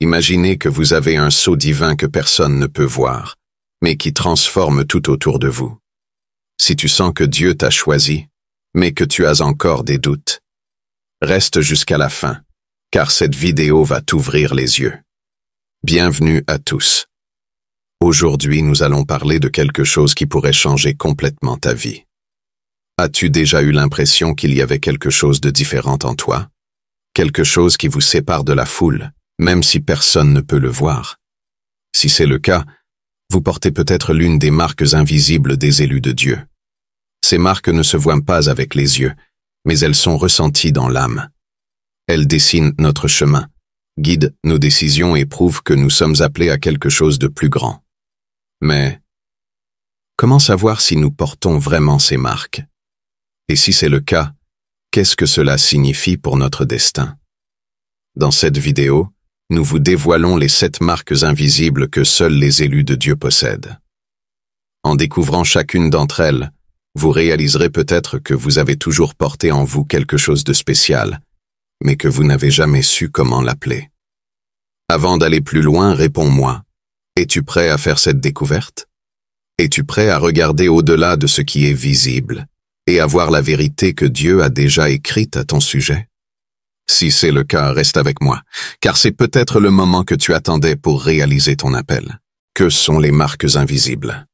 Imaginez que vous avez un sceau divin que personne ne peut voir, mais qui transforme tout autour de vous. Si tu sens que Dieu t'a choisi, mais que tu as encore des doutes, reste jusqu'à la fin, car cette vidéo va t'ouvrir les yeux. Bienvenue à tous. Aujourd'hui, nous allons parler de quelque chose qui pourrait changer complètement ta vie. As-tu déjà eu l'impression qu'il y avait quelque chose de différent en toi? Quelque chose qui vous sépare de la foule, même si personne ne peut le voir? Si c'est le cas, vous portez peut-être l'une des marques invisibles des élus de Dieu. Ces marques ne se voient pas avec les yeux, mais elles sont ressenties dans l'âme. Elles dessinent notre chemin, guident nos décisions et prouvent que nous sommes appelés à quelque chose de plus grand. Mais comment savoir si nous portons vraiment ces marques? Et si c'est le cas, qu'est-ce que cela signifie pour notre destin? Dans cette vidéo, nous vous dévoilons les 7 marques invisibles que seuls les élus de Dieu possèdent. En découvrant chacune d'entre elles, vous réaliserez peut-être que vous avez toujours porté en vous quelque chose de spécial, mais que vous n'avez jamais su comment l'appeler. Avant d'aller plus loin, réponds-moi. Es-tu prêt à faire cette découverte? Es-tu prêt à regarder au-delà de ce qui est visible et à voir la vérité que Dieu a déjà écrite à ton sujet? Si c'est le cas, reste avec moi, car c'est peut-être le moment que tu attendais pour réaliser ton appel. Que sont les marques invisibles?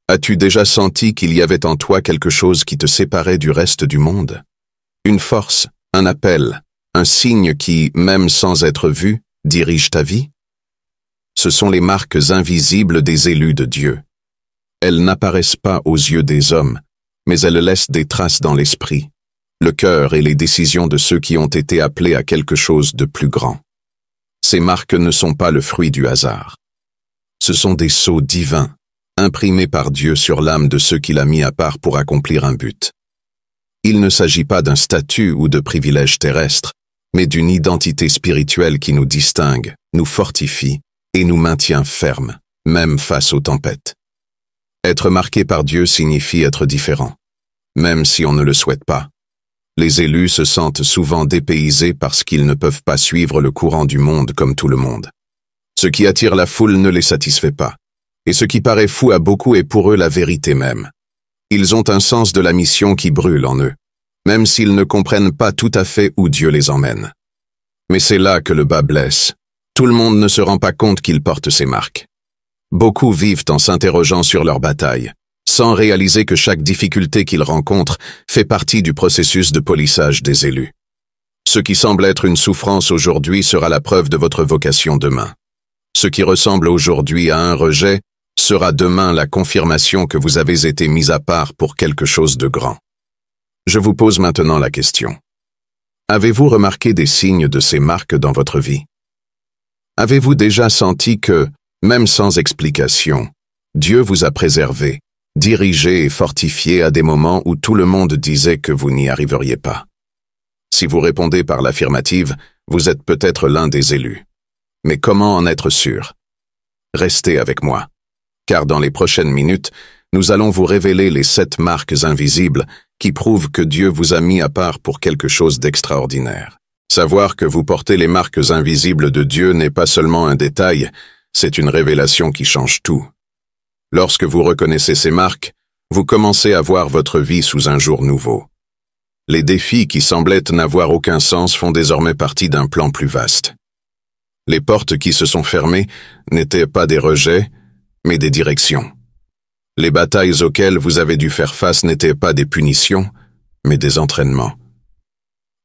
As-tu déjà senti qu'il y avait en toi quelque chose qui te séparait du reste du monde? Une force, un appel, un signe qui, même sans être vu, dirige ta vie? Ce sont les marques invisibles des élus de Dieu. Elles n'apparaissent pas aux yeux des hommes, mais elles laissent des traces dans l'esprit, le cœur et les décisions de ceux qui ont été appelés à quelque chose de plus grand. Ces marques ne sont pas le fruit du hasard. Ce sont des sceaux divins, imprimés par Dieu sur l'âme de ceux qu'il a mis à part pour accomplir un but. Il ne s'agit pas d'un statut ou de privilèges terrestres, mais d'une identité spirituelle qui nous distingue, nous fortifie et nous maintient fermes, même face aux tempêtes. Être marqué par Dieu signifie être différent, même si on ne le souhaite pas. Les élus se sentent souvent dépaysés parce qu'ils ne peuvent pas suivre le courant du monde comme tout le monde. Ce qui attire la foule ne les satisfait pas, et ce qui paraît fou à beaucoup est pour eux la vérité même. Ils ont un sens de la mission qui brûle en eux, même s'ils ne comprennent pas tout à fait où Dieu les emmène. Mais c'est là que le bas blesse. Tout le monde ne se rend pas compte qu'ils portent ces marques. Beaucoup vivent en s'interrogeant sur leur bataille, sans réaliser que chaque difficulté qu'ils rencontrent fait partie du processus de polissage des élus. Ce qui semble être une souffrance aujourd'hui sera la preuve de votre vocation demain. Ce qui ressemble aujourd'hui à un rejet sera demain la confirmation que vous avez été mis à part pour quelque chose de grand. Je vous pose maintenant la question. Avez-vous remarqué des signes de ces marques dans votre vie? Avez-vous déjà senti que, même sans explication, Dieu vous a préservé, dirigé et fortifié à des moments où tout le monde disait que vous n'y arriveriez pas? Si vous répondez par l'affirmative, vous êtes peut-être l'un des élus. Mais comment en être sûr? Restez avec moi, car dans les prochaines minutes, nous allons vous révéler les 7 marques invisibles qui prouvent que Dieu vous a mis à part pour quelque chose d'extraordinaire. Savoir que vous portez les marques invisibles de Dieu n'est pas seulement un détail, c'est une révélation qui change tout. Lorsque vous reconnaissez ces marques, vous commencez à voir votre vie sous un jour nouveau. Les défis qui semblaient n'avoir aucun sens font désormais partie d'un plan plus vaste. Les portes qui se sont fermées n'étaient pas des rejets, mais des directions. Les batailles auxquelles vous avez dû faire face n'étaient pas des punitions, mais des entraînements.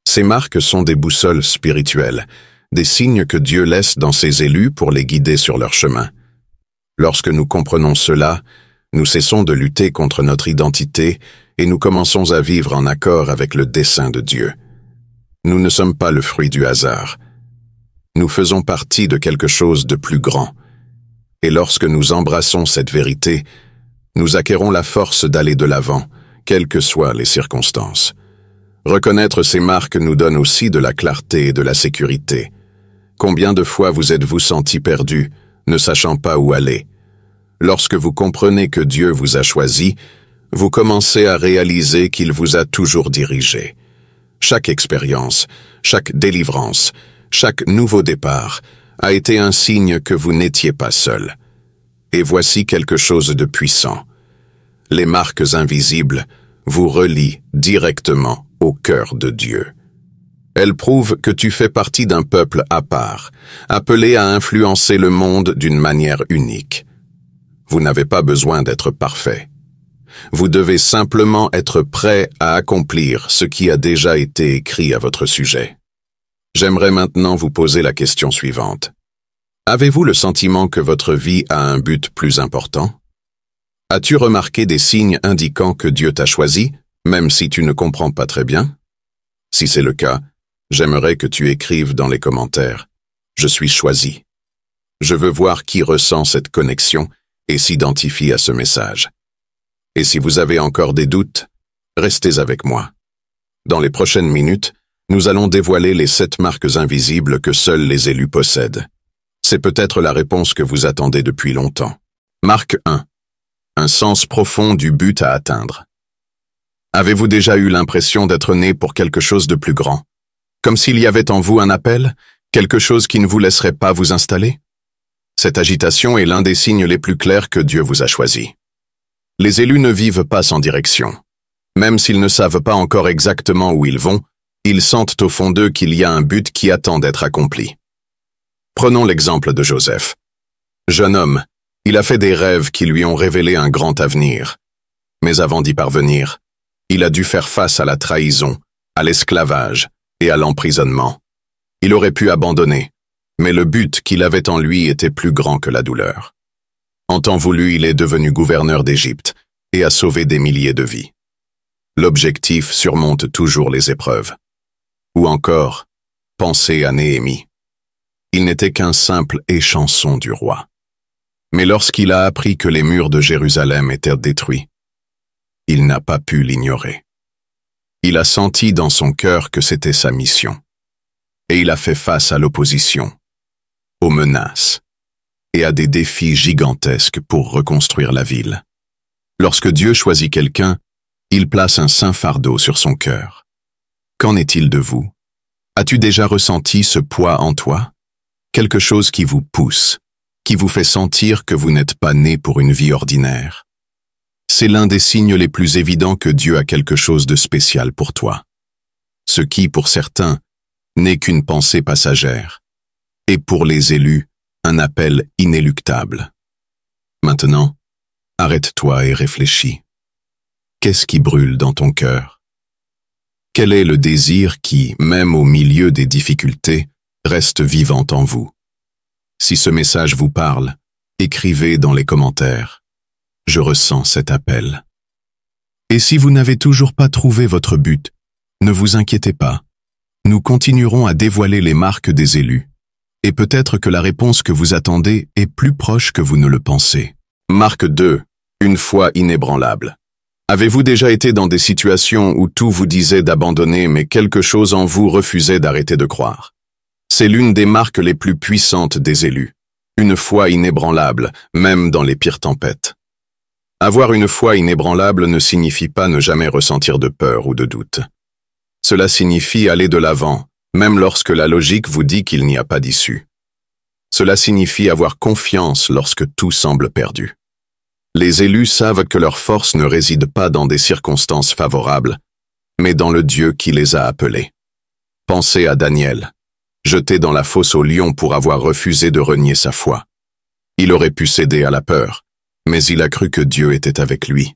Ces marques sont des boussoles spirituelles, des signes que Dieu laisse dans ses élus pour les guider sur leur chemin. Lorsque nous comprenons cela, nous cessons de lutter contre notre identité et nous commençons à vivre en accord avec le dessein de Dieu. Nous ne sommes pas le fruit du hasard. Nous faisons partie de quelque chose de plus grand. Et lorsque nous embrassons cette vérité, nous acquérons la force d'aller de l'avant, quelles que soient les circonstances. Reconnaître ces marques nous donne aussi de la clarté et de la sécurité. Combien de fois vous êtes-vous senti perdu, ne sachant pas où aller? Lorsque vous comprenez que Dieu vous a choisi, vous commencez à réaliser qu'il vous a toujours dirigé. Chaque expérience, chaque délivrance, chaque nouveau départ a été un signe que vous n'étiez pas seul. Et voici quelque chose de puissant. Les marques invisibles vous relient directement au cœur de Dieu. Elles prouvent que tu fais partie d'un peuple à part, appelé à influencer le monde d'une manière unique. Vous n'avez pas besoin d'être parfait. Vous devez simplement être prêt à accomplir ce qui a déjà été écrit à votre sujet. J'aimerais maintenant vous poser la question suivante. Avez-vous le sentiment que votre vie a un but plus important? As-tu remarqué des signes indiquant que Dieu t'a choisi, même si tu ne comprends pas très bien? Si c'est le cas, j'aimerais que tu écrives dans les commentaires « Je suis choisi ». Je veux voir qui ressent cette connexion et s'identifie à ce message. Et si vous avez encore des doutes, restez avec moi. Dans les prochaines minutes, nous allons dévoiler les 7 marques invisibles que seuls les élus possèdent. C'est peut-être la réponse que vous attendez depuis longtemps. Marque 1. Un sens profond du but à atteindre. Avez-vous déjà eu l'impression d'être né pour quelque chose de plus grand? Comme s'il y avait en vous un appel, quelque chose qui ne vous laisserait pas vous installer? Cette agitation est l'un des signes les plus clairs que Dieu vous a choisi. Les élus ne vivent pas sans direction. Même s'ils ne savent pas encore exactement où ils vont, ils sentent au fond d'eux qu'il y a un but qui attend d'être accompli. Prenons l'exemple de Joseph. Jeune homme, il a fait des rêves qui lui ont révélé un grand avenir. Mais avant d'y parvenir, il a dû faire face à la trahison, à l'esclavage et à l'emprisonnement. Il aurait pu abandonner, mais le but qu'il avait en lui était plus grand que la douleur. En temps voulu, il est devenu gouverneur d'Égypte et a sauvé des milliers de vies. L'objectif surmonte toujours les épreuves. Ou encore, pensez à Néhémie. Il n'était qu'un simple échanson du roi. Mais lorsqu'il a appris que les murs de Jérusalem étaient détruits, il n'a pas pu l'ignorer. Il a senti dans son cœur que c'était sa mission. Et il a fait face à l'opposition, aux menaces et à des défis gigantesques pour reconstruire la ville. Lorsque Dieu choisit quelqu'un, il place un saint fardeau sur son cœur. Qu'en est-il de vous? As-tu déjà ressenti ce poids en toi? Quelque chose qui vous pousse, qui vous fait sentir que vous n'êtes pas né pour une vie ordinaire. C'est l'un des signes les plus évidents que Dieu a quelque chose de spécial pour toi. Ce qui, pour certains, n'est qu'une pensée passagère, et pour les élus, un appel inéluctable. Maintenant, arrête-toi et réfléchis. Qu'est-ce qui brûle dans ton cœur? Quel est le désir qui, même au milieu des difficultés, reste vivant en vous? Si ce message vous parle, écrivez dans les commentaires. Je ressens cet appel. Et si vous n'avez toujours pas trouvé votre but, ne vous inquiétez pas. Nous continuerons à dévoiler les marques des élus. Et peut-être que la réponse que vous attendez est plus proche que vous ne le pensez. Marque 2. Une foi inébranlable. Avez-vous déjà été dans des situations où tout vous disait d'abandonner, mais quelque chose en vous refusait d'arrêter de croire? C'est l'une des marques les plus puissantes des élus. Une foi inébranlable, même dans les pires tempêtes. Avoir une foi inébranlable ne signifie pas ne jamais ressentir de peur ou de doute. Cela signifie aller de l'avant, même lorsque la logique vous dit qu'il n'y a pas d'issue. Cela signifie avoir confiance lorsque tout semble perdu. Les élus savent que leur force ne réside pas dans des circonstances favorables, mais dans le Dieu qui les a appelés. Pensez à Daniel, jeté dans la fosse aux lions pour avoir refusé de renier sa foi. Il aurait pu céder à la peur, mais il a cru que Dieu était avec lui.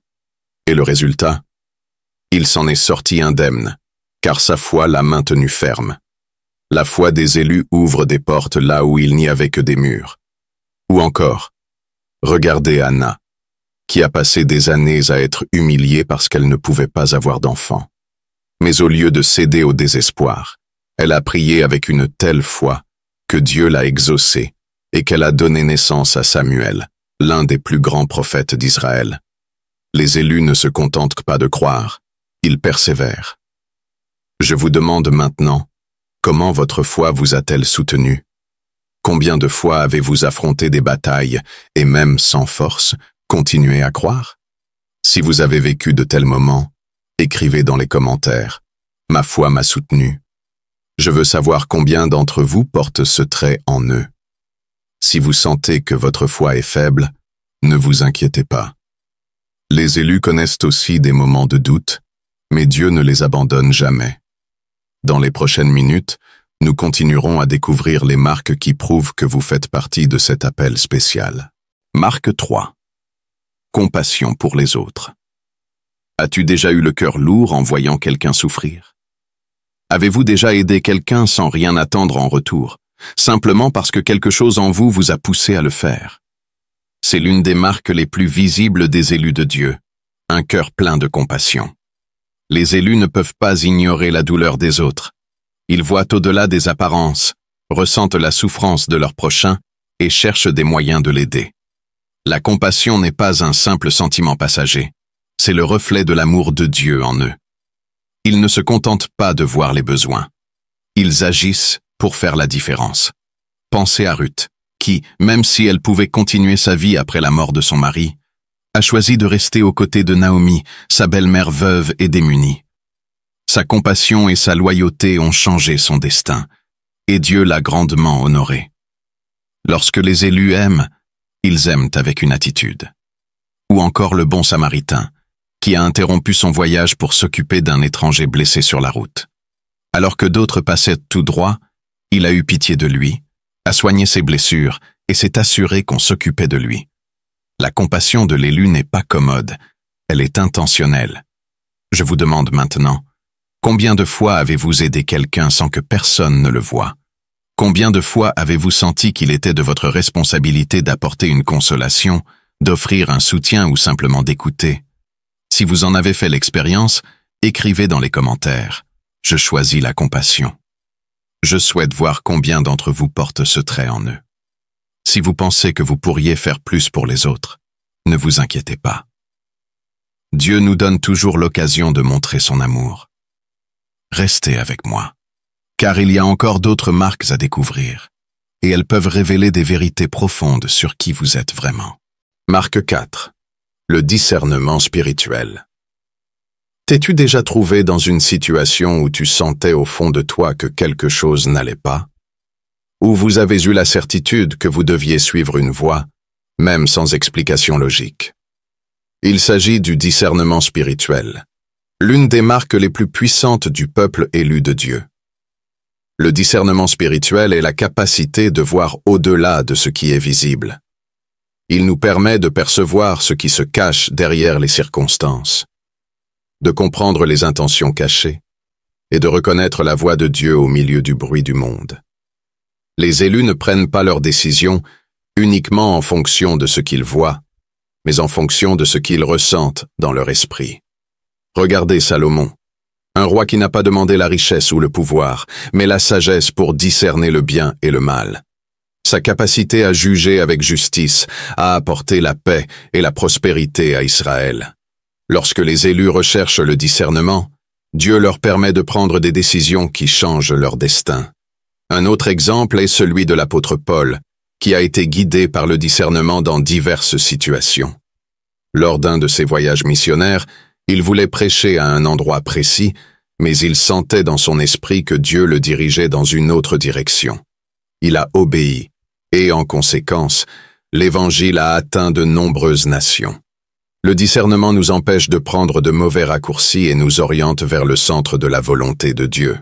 Et le résultat? Il s'en est sorti indemne, car sa foi l'a maintenu ferme. La foi des élus ouvre des portes là où il n'y avait que des murs. Ou encore, regardez Anna, qui a passé des années à être humiliée parce qu'elle ne pouvait pas avoir d'enfant. Mais au lieu de céder au désespoir, elle a prié avec une telle foi que Dieu l'a exaucée et qu'elle a donné naissance à Samuel, l'un des plus grands prophètes d'Israël. Les élus ne se contentent pas de croire, ils persévèrent. Je vous demande maintenant, comment votre foi vous a-t-elle soutenu? Combien de fois avez-vous affronté des batailles et même sans force, continué à croire? Si vous avez vécu de tels moments, écrivez dans les commentaires. Ma foi m'a soutenu. Je veux savoir combien d'entre vous portent ce trait en eux. Si vous sentez que votre foi est faible, ne vous inquiétez pas. Les élus connaissent aussi des moments de doute, mais Dieu ne les abandonne jamais. Dans les prochaines minutes, nous continuerons à découvrir les marques qui prouvent que vous faites partie de cet appel spécial. Marque 3. Compassion pour les autres. As-tu déjà eu le cœur lourd en voyant quelqu'un souffrir? Avez-vous déjà aidé quelqu'un sans rien attendre en retour, simplement parce que quelque chose en vous vous a poussé à le faire? C'est l'une des marques les plus visibles des élus de Dieu, un cœur plein de compassion. Les élus ne peuvent pas ignorer la douleur des autres. Ils voient au-delà des apparences, ressentent la souffrance de leur prochain et cherchent des moyens de l'aider. La compassion n'est pas un simple sentiment passager, c'est le reflet de l'amour de Dieu en eux. Ils ne se contentent pas de voir les besoins. Ils agissent pour faire la différence. Pensez à Ruth, qui, même si elle pouvait continuer sa vie après la mort de son mari, a choisi de rester aux côtés de Naomi, sa belle-mère veuve et démunie. Sa compassion et sa loyauté ont changé son destin, et Dieu l'a grandement honorée. Lorsque les élus aiment, ils aiment avec une attitude. Ou encore le bon Samaritain, qui a interrompu son voyage pour s'occuper d'un étranger blessé sur la route. Alors que d'autres passaient tout droit, il a eu pitié de lui, a soigné ses blessures et s'est assuré qu'on s'occupait de lui. La compassion de l'élu n'est pas commode, elle est intentionnelle. Je vous demande maintenant, combien de fois avez-vous aidé quelqu'un sans que personne ne le voie? Combien de fois avez-vous senti qu'il était de votre responsabilité d'apporter une consolation, d'offrir un soutien ou simplement d'écouter? Si vous en avez fait l'expérience, écrivez dans les commentaires. Je choisis la compassion. Je souhaite voir combien d'entre vous portent ce trait en eux. Si vous pensez que vous pourriez faire plus pour les autres, ne vous inquiétez pas. Dieu nous donne toujours l'occasion de montrer son amour. Restez avec moi, car il y a encore d'autres marques à découvrir, et elles peuvent révéler des vérités profondes sur qui vous êtes vraiment. Marque 4. Le discernement spirituel. T'es-tu déjà trouvé dans une situation où tu sentais au fond de toi que quelque chose n'allait pas? Où vous avez eu la certitude que vous deviez suivre une voie, même sans explication logique? Il s'agit du discernement spirituel, l'une des marques les plus puissantes du peuple élu de Dieu. Le discernement spirituel est la capacité de voir au-delà de ce qui est visible. Il nous permet de percevoir ce qui se cache derrière les circonstances, de comprendre les intentions cachées et de reconnaître la voix de Dieu au milieu du bruit du monde. Les élus ne prennent pas leurs décisions uniquement en fonction de ce qu'ils voient, mais en fonction de ce qu'ils ressentent dans leur esprit. Regardez Salomon, un roi qui n'a pas demandé la richesse ou le pouvoir, mais la sagesse pour discerner le bien et le mal. Sa capacité à juger avec justice a apporté la paix et la prospérité à Israël. Lorsque les élus recherchent le discernement, Dieu leur permet de prendre des décisions qui changent leur destin. Un autre exemple est celui de l'apôtre Paul, qui a été guidé par le discernement dans diverses situations. Lors d'un de ses voyages missionnaires, il voulait prêcher à un endroit précis, mais il sentait dans son esprit que Dieu le dirigeait dans une autre direction. Il a obéi, et en conséquence, l'Évangile a atteint de nombreuses nations. Le discernement nous empêche de prendre de mauvais raccourcis et nous oriente vers le centre de la volonté de Dieu.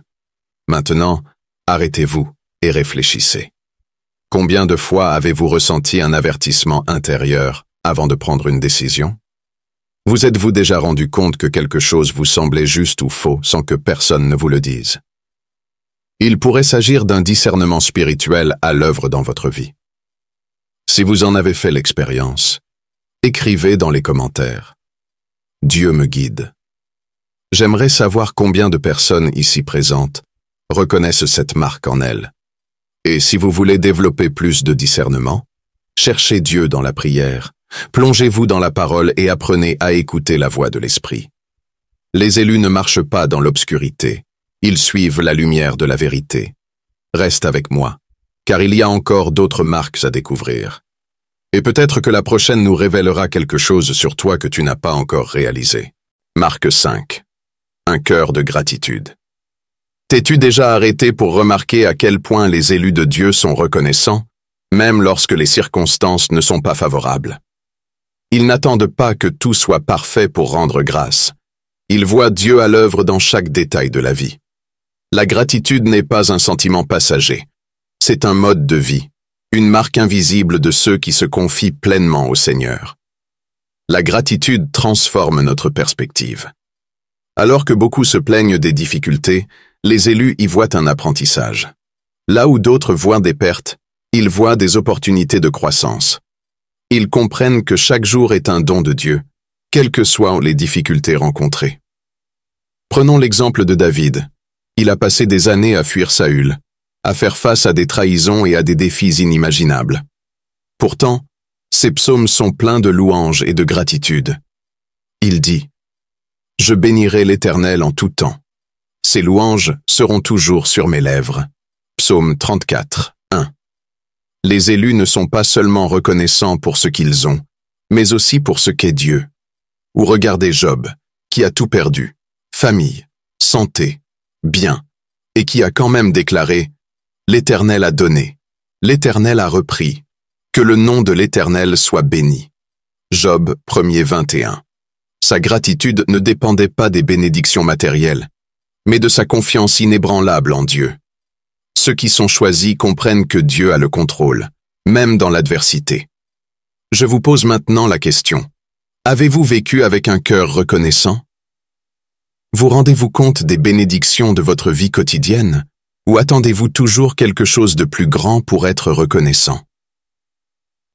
Maintenant, arrêtez-vous et réfléchissez. Combien de fois avez-vous ressenti un avertissement intérieur avant de prendre une décision? Vous êtes-vous déjà rendu compte que quelque chose vous semblait juste ou faux sans que personne ne vous le dise? Il pourrait s'agir d'un discernement spirituel à l'œuvre dans votre vie. Si vous en avez fait l'expérience, écrivez dans les commentaires. Dieu me guide. J'aimerais savoir combien de personnes ici présentes reconnaissent cette marque en elles. Et si vous voulez développer plus de discernement, cherchez Dieu dans la prière, plongez-vous dans la parole et apprenez à écouter la voix de l'Esprit. Les élus ne marchent pas dans l'obscurité. Ils suivent la lumière de la vérité. Reste avec moi, car il y a encore d'autres marques à découvrir. Et peut-être que la prochaine nous révélera quelque chose sur toi que tu n'as pas encore réalisé. Marque 5. Un cœur de gratitude. T'es-tu déjà arrêté pour remarquer à quel point les élus de Dieu sont reconnaissants, même lorsque les circonstances ne sont pas favorables. Ils n'attendent pas que tout soit parfait pour rendre grâce. Ils voient Dieu à l'œuvre dans chaque détail de la vie. La gratitude n'est pas un sentiment passager. C'est un mode de vie, une marque invisible de ceux qui se confient pleinement au Seigneur. La gratitude transforme notre perspective. Alors que beaucoup se plaignent des difficultés, les élus y voient un apprentissage. Là où d'autres voient des pertes, ils voient des opportunités de croissance. Ils comprennent que chaque jour est un don de Dieu, quelles que soient les difficultés rencontrées. Prenons l'exemple de David. Il a passé des années à fuir Saül, à faire face à des trahisons et à des défis inimaginables. Pourtant, ses psaumes sont pleins de louanges et de gratitude. Il dit « Je bénirai l'Éternel en tout temps. Ses louanges seront toujours sur mes lèvres. » Psaume 34, 1. Les élus ne sont pas seulement reconnaissants pour ce qu'ils ont, mais aussi pour ce qu'est Dieu. Ou regardez Job, qui a tout perdu, famille, santé, bien, et qui a quand même déclaré « L'Éternel a donné, l'Éternel a repris, que le nom de l'Éternel soit béni. » Job 1er 21. Sa gratitude ne dépendait pas des bénédictions matérielles, mais de sa confiance inébranlable en Dieu. Ceux qui sont choisis comprennent que Dieu a le contrôle, même dans l'adversité. Je vous pose maintenant la question. Avez-vous vécu avec un cœur reconnaissant? Vous rendez-vous compte des bénédictions de votre vie quotidienne, ou attendez-vous toujours quelque chose de plus grand pour être reconnaissant?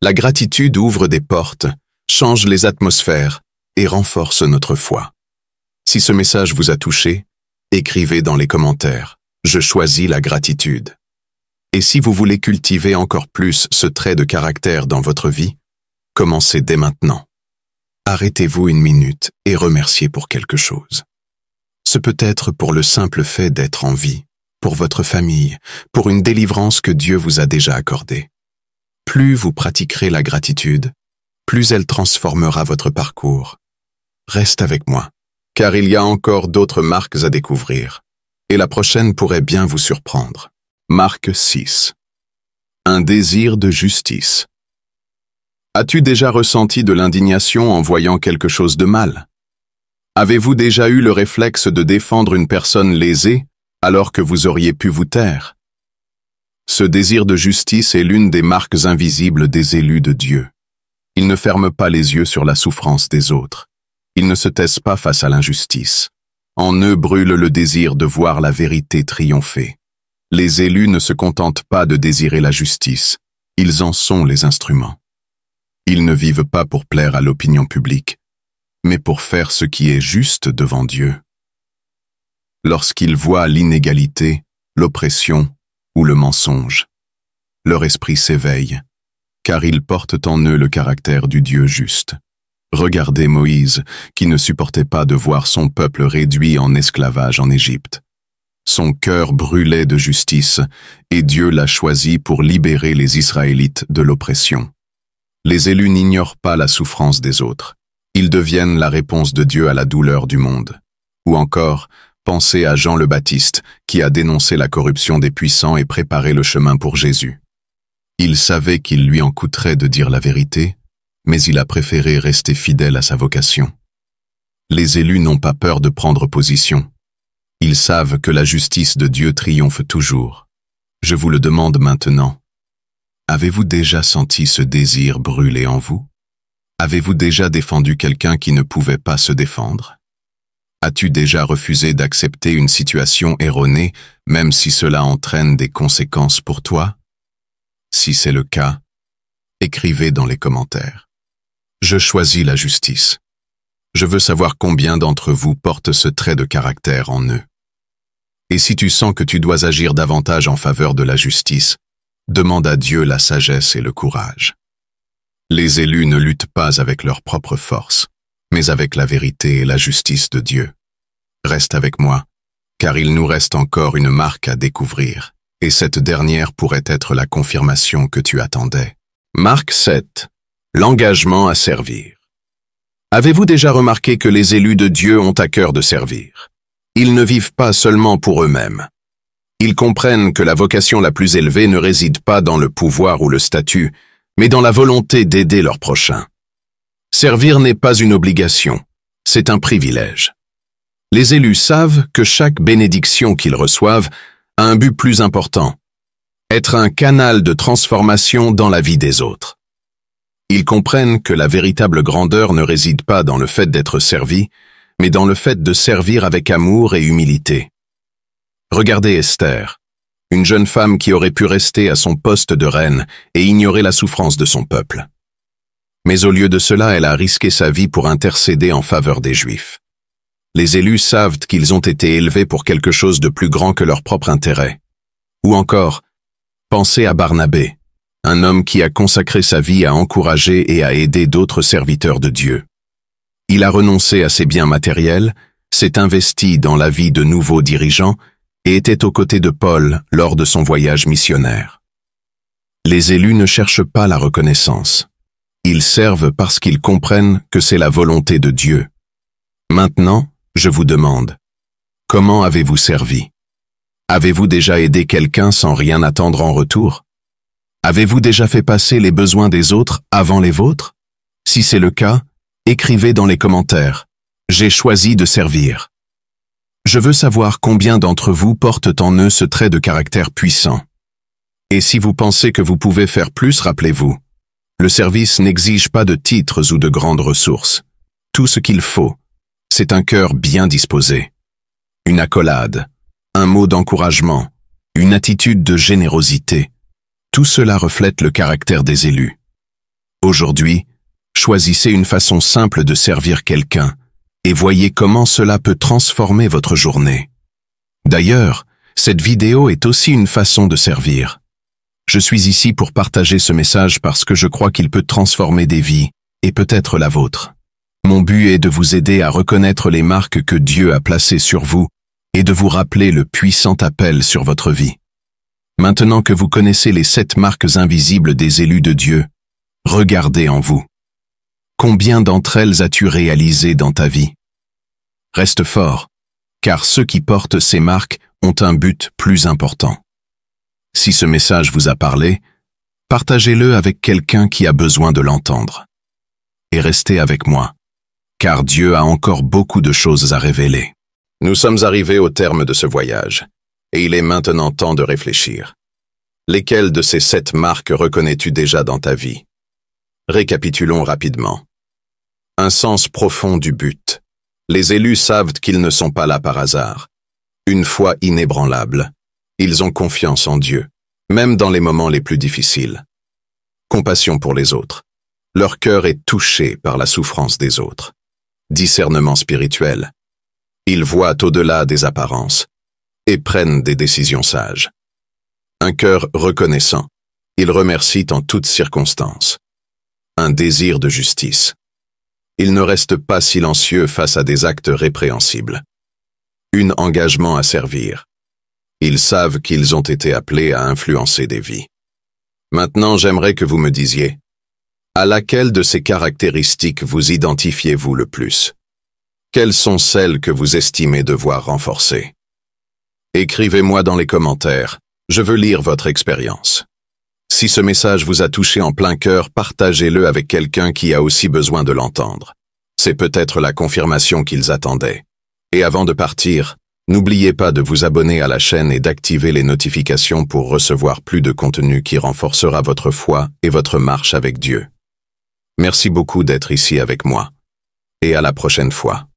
La gratitude ouvre des portes, change les atmosphères et renforce notre foi. Si ce message vous a touché, écrivez dans les commentaires. Je choisis la gratitude. Et si vous voulez cultiver encore plus ce trait de caractère dans votre vie, commencez dès maintenant. Arrêtez-vous une minute et remerciez pour quelque chose. Ce peut être pour le simple fait d'être en vie, pour votre famille, pour une délivrance que Dieu vous a déjà accordée. Plus vous pratiquerez la gratitude, plus elle transformera votre parcours. Reste avec moi, car il y a encore d'autres marques à découvrir. Et la prochaine pourrait bien vous surprendre. Marc 6. Un désir de justice. As-tu déjà ressenti de l'indignation en voyant quelque chose de mal? Avez-vous déjà eu le réflexe de défendre une personne lésée alors que vous auriez pu vous taire? Ce désir de justice est l'une des marques invisibles des élus de Dieu. Ils ne ferment pas les yeux sur la souffrance des autres. Ils ne se taisent pas face à l'injustice. En eux brûle le désir de voir la vérité triompher. Les élus ne se contentent pas de désirer la justice, ils en sont les instruments. Ils ne vivent pas pour plaire à l'opinion publique, mais pour faire ce qui est juste devant Dieu. Lorsqu'ils voient l'inégalité, l'oppression ou le mensonge, leur esprit s'éveille, car ils portent en eux le caractère du Dieu juste. Regardez Moïse, qui ne supportait pas de voir son peuple réduit en esclavage en Égypte. Son cœur brûlait de justice, et Dieu l'a choisi pour libérer les Israélites de l'oppression. Les élus n'ignorent pas la souffrance des autres. Ils deviennent la réponse de Dieu à la douleur du monde. Ou encore, pensez à Jean le Baptiste, qui a dénoncé la corruption des puissants et préparé le chemin pour Jésus. Il savait qu'il lui en coûterait de dire la vérité, mais il a préféré rester fidèle à sa vocation. Les élus n'ont pas peur de prendre position. Ils savent que la justice de Dieu triomphe toujours. Je vous le demande maintenant. Avez-vous déjà senti ce désir brûler en vous? Avez-vous déjà défendu quelqu'un qui ne pouvait pas se défendre? As-tu déjà refusé d'accepter une situation erronée, même si cela entraîne des conséquences pour toi? Si c'est le cas, écrivez dans les commentaires. Je choisis la justice. Je veux savoir combien d'entre vous portent ce trait de caractère en eux. Et si tu sens que tu dois agir davantage en faveur de la justice, demande à Dieu la sagesse et le courage. Les élus ne luttent pas avec leur propre force, mais avec la vérité et la justice de Dieu. Reste avec moi, car il nous reste encore une marque à découvrir, et cette dernière pourrait être la confirmation que tu attendais. Marc 7. L'engagement à servir. Avez-vous déjà remarqué que les élus de Dieu ont à cœur de servir? Ils ne vivent pas seulement pour eux-mêmes. Ils comprennent que la vocation la plus élevée ne réside pas dans le pouvoir ou le statut, mais dans la volonté d'aider leur prochain. Servir n'est pas une obligation, c'est un privilège. Les élus savent que chaque bénédiction qu'ils reçoivent a un but plus important, être un canal de transformation dans la vie des autres. Ils comprennent que la véritable grandeur ne réside pas dans le fait d'être servi, mais dans le fait de servir avec amour et humilité. Regardez Esther, une jeune femme qui aurait pu rester à son poste de reine et ignorer la souffrance de son peuple. Mais au lieu de cela, elle a risqué sa vie pour intercéder en faveur des Juifs. Les élus savent qu'ils ont été élevés pour quelque chose de plus grand que leur propre intérêt. Ou encore, pensez à Barnabé, un homme qui a consacré sa vie à encourager et à aider d'autres serviteurs de Dieu. Il a renoncé à ses biens matériels, s'est investi dans la vie de nouveaux dirigeants et était aux côtés de Paul lors de son voyage missionnaire. Les élus ne cherchent pas la reconnaissance. Ils servent parce qu'ils comprennent que c'est la volonté de Dieu. Maintenant, je vous demande, comment avez-vous servi? Avez-vous déjà aidé quelqu'un sans rien attendre en retour? Avez-vous déjà fait passer les besoins des autres avant les vôtres? Si c'est le cas, écrivez dans les commentaires « J'ai choisi de servir ». Je veux savoir combien d'entre vous portent en eux ce trait de caractère puissant. Et si vous pensez que vous pouvez faire plus, rappelez-vous, le service n'exige pas de titres ou de grandes ressources. Tout ce qu'il faut, c'est un cœur bien disposé, une accolade, un mot d'encouragement, une attitude de générosité. Tout cela reflète le caractère des élus. Aujourd'hui, choisissez une façon simple de servir quelqu'un et voyez comment cela peut transformer votre journée. D'ailleurs, cette vidéo est aussi une façon de servir. Je suis ici pour partager ce message parce que je crois qu'il peut transformer des vies, et peut-être la vôtre. Mon but est de vous aider à reconnaître les marques que Dieu a placées sur vous et de vous rappeler le puissant appel sur votre vie. Maintenant que vous connaissez les 7 marques invisibles des élus de Dieu, regardez en vous. Combien d'entre elles as-tu réalisées dans ta vie? Reste fort, car ceux qui portent ces marques ont un but plus important. Si ce message vous a parlé, partagez-le avec quelqu'un qui a besoin de l'entendre. Et restez avec moi, car Dieu a encore beaucoup de choses à révéler. Nous sommes arrivés au terme de ce voyage, et il est maintenant temps de réfléchir. Lesquelles de ces 7 marques reconnais-tu déjà dans ta vie? Récapitulons rapidement. Un sens profond du but. Les élus savent qu'ils ne sont pas là par hasard. Une foi inébranlable. Ils ont confiance en Dieu, même dans les moments les plus difficiles. Compassion pour les autres. Leur cœur est touché par la souffrance des autres. Discernement spirituel. Ils voient au-delà des apparences et prennent des décisions sages. Un cœur reconnaissant. Ils remercient en toutes circonstances. Un désir de justice. Ils ne restent pas silencieux face à des actes répréhensibles. Un engagement à servir. Ils savent qu'ils ont été appelés à influencer des vies. Maintenant, j'aimerais que vous me disiez, à laquelle de ces caractéristiques vous identifiez-vous le plus? Quelles sont celles que vous estimez devoir renforcer? Écrivez-moi dans les commentaires, je veux lire votre expérience. Si ce message vous a touché en plein cœur, partagez-le avec quelqu'un qui a aussi besoin de l'entendre. C'est peut-être la confirmation qu'ils attendaient. Et avant de partir, n'oubliez pas de vous abonner à la chaîne et d'activer les notifications pour recevoir plus de contenu qui renforcera votre foi et votre marche avec Dieu. Merci beaucoup d'être ici avec moi. Et à la prochaine fois.